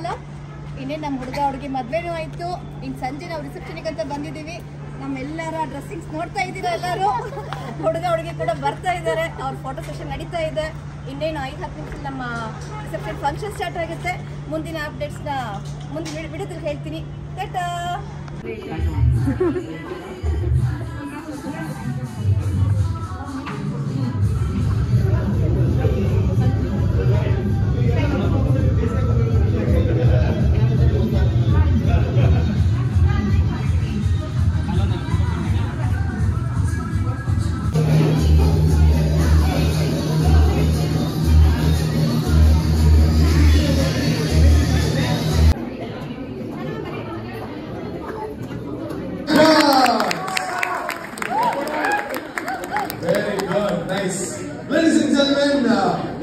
ಗೊತ್ತಾಯ್ತಲ್ಲ. ಇನ್ನೇ ನಮ್ಮ ಹುಡುಗಿ ಮದುವೆನೂ ಆಯಿತು. ಇನ್ನು ಸಂಜೆ ನಾವು ರಿಸೆಪ್ಷನಿಗೆ ಅಂತ ಬಂದಿದ್ದೀವಿ. ನಮ್ಮೆಲ್ಲರ ಡ್ರೆಸ್ಸಿಂಗ್ಸ್ ನೋಡ್ತಾ ಇದ್ದೀರಾ ಎಲ್ಲರೂ. ಹುಡುಗಿ ಕೂಡ ಬರ್ತಾ ಇದ್ದಾರೆ. ಅವ್ರ ಫೋಟೋ ಸೆಷನ್ ನಡೀತಾ ಇದೆ. ಇನ್ನೇನು 5-10 ನಿಮಿಷ ನಮ್ಮ ರಿಸೆಪ್ಷನ್ ಫಂಕ್ಷನ್ ಸ್ಟಾರ್ಟ್ ಆಗುತ್ತೆ. ಮುಂದಿನ ಅಪ್ಡೇಟ್ಸ್ನ ಮುಂದಿನ ವಿಡಿಯೋದಲ್ಲಿ ಹೇಳ್ತೀನಿ. ಟಾಟಾ.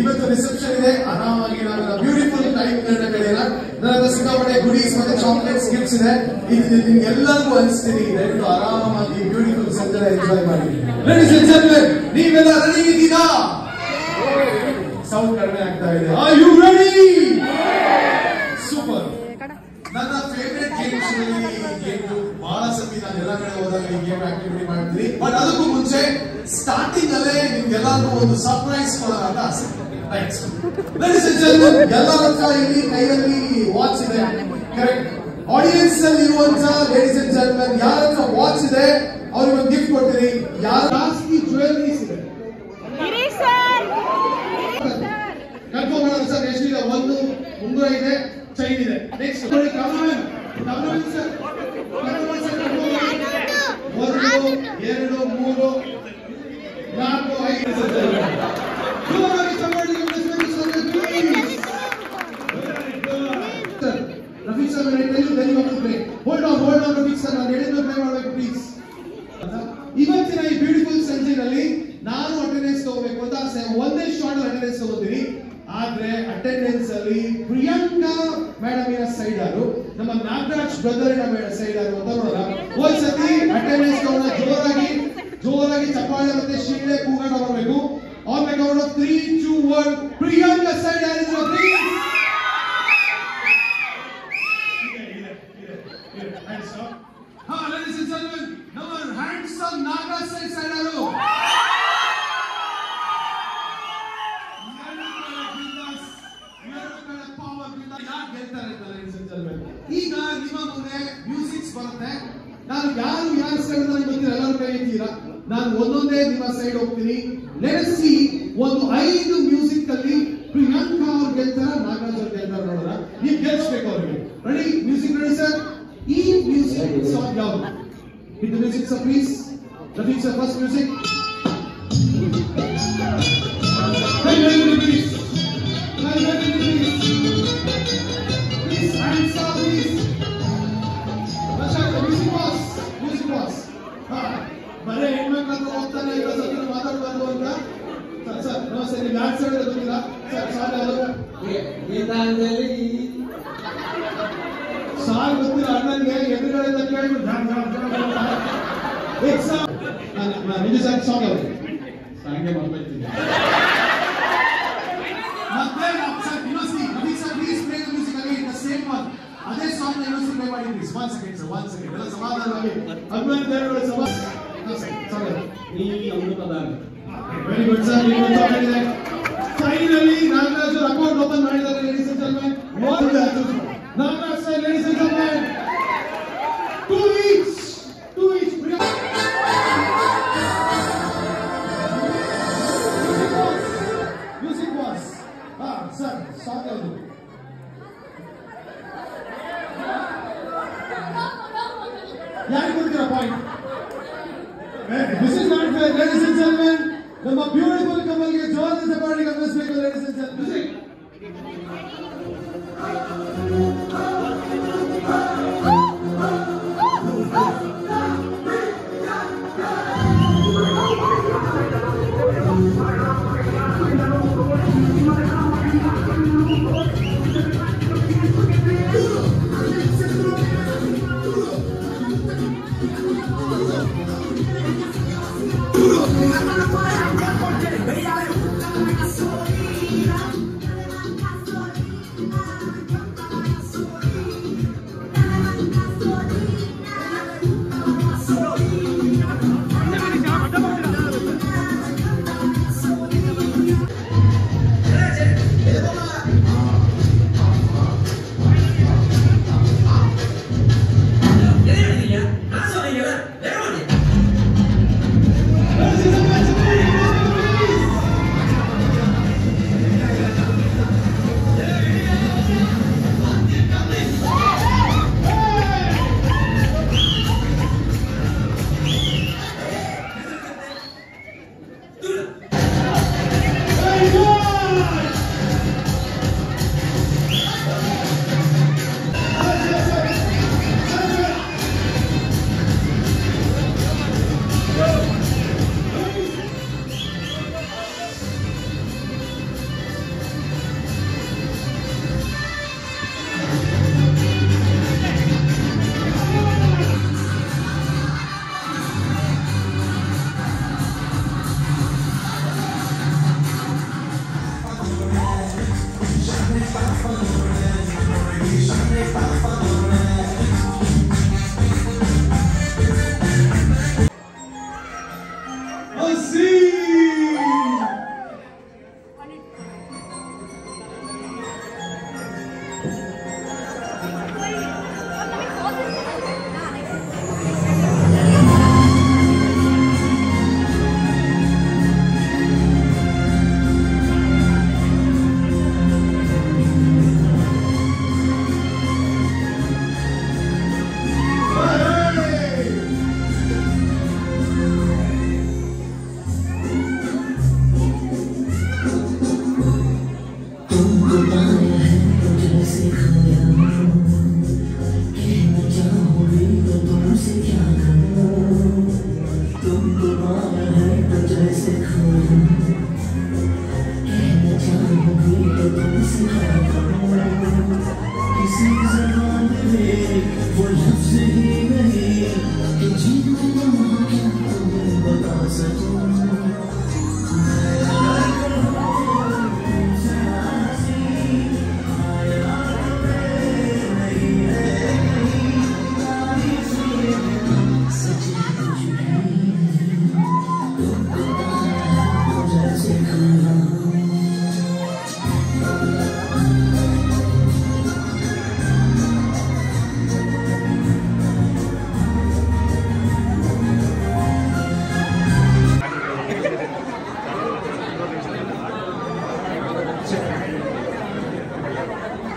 ಇವತ್ತು ರಿಸೆಪ್ಷನ್ ಇದೆ. ಆರಾಮಾಗಿ ನಾವು ಬ್ಯೂಟಿಫುಲ್ ಟೈಮ್ ಕಳೆಯೋಣ. ನನ್ನ ಸಿಕ್ಕಾಪಟ್ಟೆ ಗುಡೀಸ್ ಮತ್ತೆ ಚಾಕ್ಲೇಟ್ಸ್ ಗಿಫ್ಟ್ಸ್ ಇದೆ. ಇದು ನಿಮ್ಗೆಲ್ಲರಿಗೂ ಅನಿಸ್ತೀನಿ. ದಯವಿಟ್ಟು ಆರಾಮಾಗಿ ಬ್ಯೂಟಿಫುಲ್ ಸಂಜೆ ಎಂಜಾಯ್ ಮಾಡಿ. ಲೇಡೀಸ್ ಅಂಡ್ ಜೆಂಟಲ್ಮೆನ್, ನೀವೆಲ್ಲ ರೆಡಿ ಇದ್ದೀರಾ? ಸೌಂಡ್ ಕಡಿಮೆ ಆಗ್ತಾ ಇದೆ. Are you ready? ಸೂಪರ್. ನನ್ನ ಫೇವರೇಟ್ ಗೇಮ್ಸ್ ಗೇಮ್ ಬಹಳ ಸತಿ ನಾನು ಎಲ್ಲ ಕಡೆ ಹೋದಾಗ ಈ ಗೇಮ್ ಆಕ್ಟಿವಿಟಿ ಮಾಡ್ತೀನಿ. ಬಟ್ ಅದಕ್ಕೂ ಮುಂಚೆ ಸ್ಟಾರ್ಟಿಂಗ್ ಅಲ್ಲೇ ನಿಮ್ಗೆಲ್ಲರಿಗೂ ಒಂದು ಸರ್ಪ್ರೈಸ್ ಕೊಡೋಣ ಅಂತ ಆಸೆ. ಲೇಡೀಸ್ ಅಂಡ್ ಜೆಂಟಲ್ಮೆನ್, ಎಲ್ಲರ ಹತ್ರ ಇಲ್ಲಿ ಕೈಯಲ್ಲಿ ವಾಚ್ ಇದೆ. ಕರೆಕ್ಟ್. ಆಡಿಯನ್ಸ್ ಅಲ್ಲಿ ಇರುವಂತ ಲೇಡೀಸ್ ಅಂಡ್ ಜೆಂಟಲ್ಮೆನ್ ಯಾರ ಹತ್ರ ವಾಚ್ ಇದೆ ಅವ್ರಿಗೆ ಒಂದು ಗಿಫ್ಟ್ ಕೊಡ್ತೀರಿ. ಯಾರು ಜಾಸ್ತಿ ಜ್ಯುವೆಲ್ಲರೀಸ್ ಇದೆ ಕನ್ಫರ್ಮ್ ಮಾಡೋದು ಸರ್. ಎಷ್ಟಿದೆ? ಒಂದು ಉಂಗುರ ಇದೆ, ಚೈನ್ ಇದೆ. Next sir 1 2 3 4 5 Rafiq sir, when I tell you, then you have to play. Hold on, Rafiq sir. ನಾನು ಹೇಳಿದ್ದು ಪ್ಲೇ ಮಾಡಬೇಕು ಪ್ಲೀಸ್. ಇವತ್ತಿನ ಈ ಬ್ಯೂಟಿಫುಲ್ ಸಂಜೆನಲ್ಲಿ ನಾನು ಅಟೆಂಡೆನ್ಸ್ ತಗೋಬೇಕು ಅಂತ ಒಂದೇ ಶಾರ್ಟ್ ಅಟೆಂಡೆನ್ಸ್ ತಗೋತೀನಿ. ಆದ್ರೆ ಅಟೆಂಡೆನ್ಸ್ ಅಲ್ಲಿ ಪ್ರಿಯಾಂಕಾ ಮೇಡಮ್ ಸೈಡ್ ಯಾರು, ನಮ್ಮ ನಾಗರಾಜ್ ಬ್ರದರ್ ಸೈಡ್ ಯಾರು ಅಂತ ನೋಡೋಣ. ಒಂದ್ಸತಿ ಅಟೆಂಡೆನ್ಸ್ ತಗೋಣ. ಜೋರಾಗಿ ಚಪ್ಪಾಳೆ ಮತ್ತೆ ಶಿಳ್ಳೆ ಕೂಗಾಟ ಬರಬೇಕು. On my count of 3 2 1 Priyanka side ಯಾರಿದ್ರು ಪ್ಲೀಸ್? ಹಾ, ಲೇಡೀಸ್ ಅಂಡ್ ಜೆಂಟಲ್ಮೆನ್, ನಮ್ಮ ಹ್ಯಾಂಡ್ಸಮ್ ನಾಗರಾಜ್ ಸೈಡ್ ಯಾರು? ಈಗ ನಿಮ್ಮ ಮುಂದೆ ಮ್ಯೂಸಿಕ್ಸ್ ಬರುತ್ತೆ. ನಾನು ಯಾರು ಸೈಡ್ ಗೊತ್ತಿಲ್ಲ, ಎಲ್ಲರೂ ಕೈ ಎತ್ತೀರಾ. ನಾನು ಒಂದೊಂದೇ ನಿಮ್ಮ ಸೈಡ್ ಹೋಗ್ತೀನಿ. ಲೆಟ್ಸ್ ಸಿ ಒಂದು 5 ಮ್ಯೂಸಿಕ್ ಅಲ್ಲಿ ಪ್ರಿಯಾಂಕಾ ಅವ್ರು ಗೆಲ್ತಾರ, ನಾಗರಾಜ್ ಅವ್ರು ಗೆಲ್ತಾರ ನೋಡೋಣ. ನೀವು ಗೆಲ್ಸ್ಬೇಕು ಅವ್ರಿಗೆ. ರೆಡಿ? Music ready sir? ಈ ಮ್ಯೂಸಿಕ್ ಸಾಂಗ್ ಯಾವುದು? Hit the music sir please. Rafiq sir first music. ಬರೇ ಹೆಣ್ಮಕ್ಳು ಹೋಗ್ತಾನೆ ಇರೋದಕ್ಕೆ ಮಾತಾಡಬಾರ್ದು ಅಂತ ಸರ್. ನಮಸ್ತೆ. ನೀವು ಯಾರು ಸೈಡ್ ಗೊತ್ತಿಲ್ಲ ಸರ್? ಸಾರ್ ಯಾವುದು? ಗೀತಾಂಜಲಿ ಸಾರ್ ಗೊತ್ತಿಲ್ಲ ಅಣ್ಣನಿಗೆ. ಎದುರುಗಡೆಯಿಂದ ಕೇಳ್ಬಿಟ್ಟು ನಿಜ ಸರ್ ಸಾಂಗ್ ಯಾವುದು? ಸಾಂಗೆ ಮಾಡ್ಕೊಳ್ತೀನಿ. ಮತ್ತೆ ಸರ್ ಇನ್ನೊಂದ್ಸತಿ Rafiq sir please play the music again the same one. ಅದೇ ಸಾಂಗ್ ನ ಇನ್ನೊಂದ್ಸತಿ ಪ್ಲೇ ಮಾಡಿ ಪ್ಲೀಸ್. 1 second sir, 1 second. ಎಲ್ಲ ಸಮಾಧಾನವಾಗಿ ಅಭಿಮಾನಿ ದೇವರುಗಳ very good sir. Finally Nagaraj account open ಮಾಡಿದ್ದಾರೆ. Ladies and gentlemen, Nagaraj sir, ladies and gentlemen, 2 weeks. Music was sir song ಯಾವುದು? ಯಾರಿಗೆ ಕೊಡ್ತೀರಾ point? This is not fair, ladies and gentlemen. ನಮ್ಮ ಬ್ಯೂಟಿಫುಲ್ ಕಮಲ್ಗೆ ಜೋರಾದ ಚಪ್ಪಾಳೆಗೆ ಗಮನಿಸಬೇಕು. Ladies and gentlemen,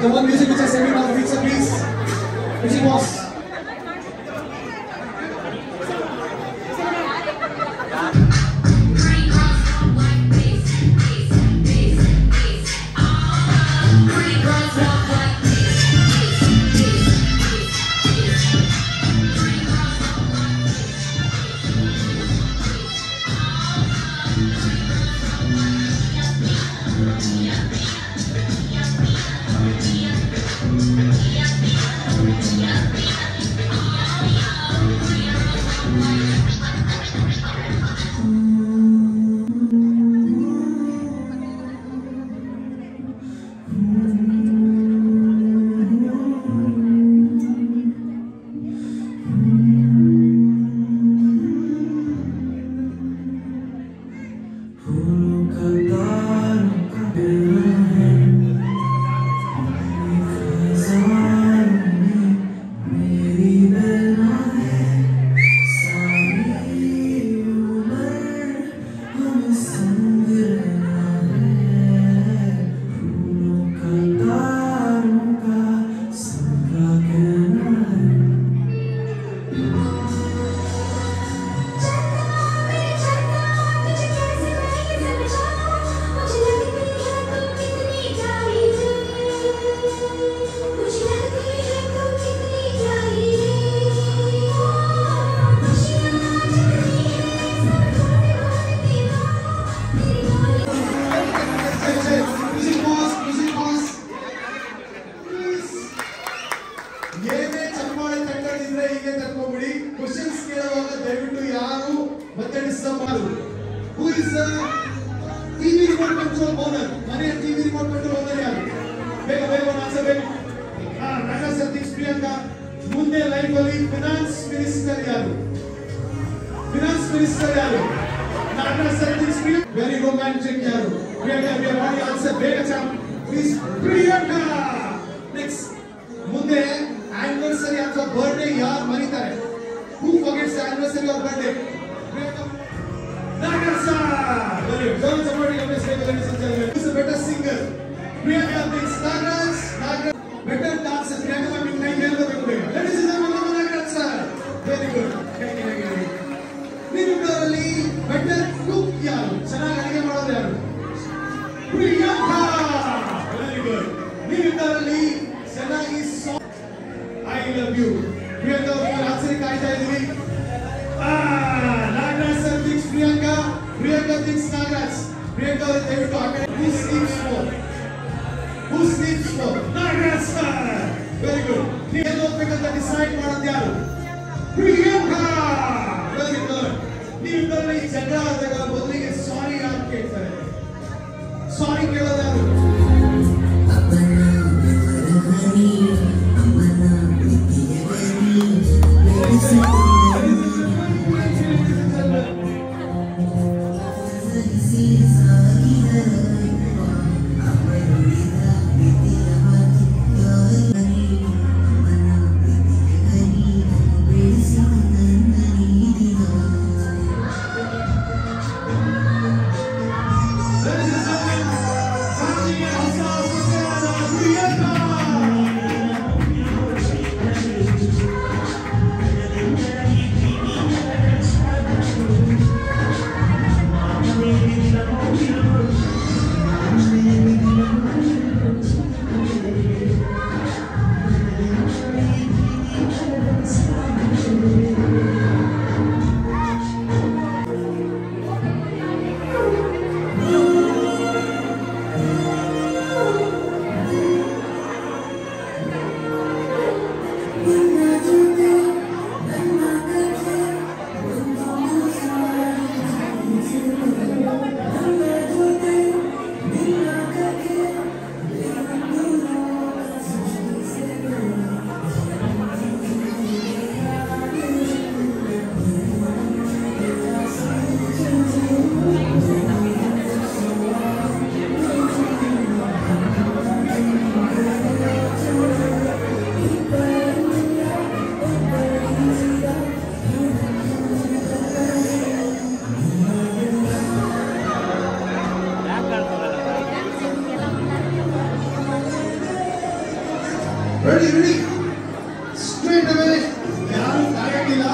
Come on, music which I send you now, Rafiq sir, please. Music boss. Who is the TV remote control owner? Mane TV remote control owner yaru? Bega bega one answer bega. Naga Satish Priyanka. Munde life ali finance minister yaru? Finance minister yaru? Naga Satish Priyanka. Very romantic yaru. Priyanka, we have already answered. Bega cham. Please Priyanka. Next. Munde anniversary ಅಥವಾ birthday yaar maritare? Who forgets the anniversary or birthday? Priyanka. Nagarsa! Very good. Don't support him, ladies and gentlemen. Who's a better singer? Priyanka thinks Nagarsa. Better dancer. Priyanka ma'am, you can hear the people. Ladies and gentlemen, Nagarsa. Very good. Nirukkaralli better cook yaru? Chennagi ಅಡಿಗೆ ಮಾಡೋದು ಯಾರು? Priyanka. Very good. Nirukkaralli chennagi song. I love you. Priyanka ಅವರ answer ಕಾಯ್ತಾ ಇದೀವಿ. Nagarsa thinks Priyanka. Priyanka thinks Nagarsa. Priyanka ಅವರು ದಯವಿಟ್ಟು ಆ ಕಡೆ. Who sleeps more? Who sleeps more? Nagarsa. Very good. ನೀವು ಎಲ್ಲಿ ಹೋಗ್ಬೇಕಂತ ಡಿಸೈಡ್ ಮಾಡೋದು ಯಾರು? Priyanka. Very good. ನೀವು ಇಬ್ಬರಲ್ಲಿ ಜಗಳ ಆದಾಗ ಮೊದಲಿಗೆ ಸಾರಿ ಯಾರು ಕೇಳ್ತಾರೆ? ಸಾರಿ ಕೇಳೋದು ಯಾರು? ರೆಡಿ ರೆಡಿ ಸ್ಟ್ರೇಟ್ ಅವೇ ಯಾರು ಕಾಯಕಿಲ್ಲ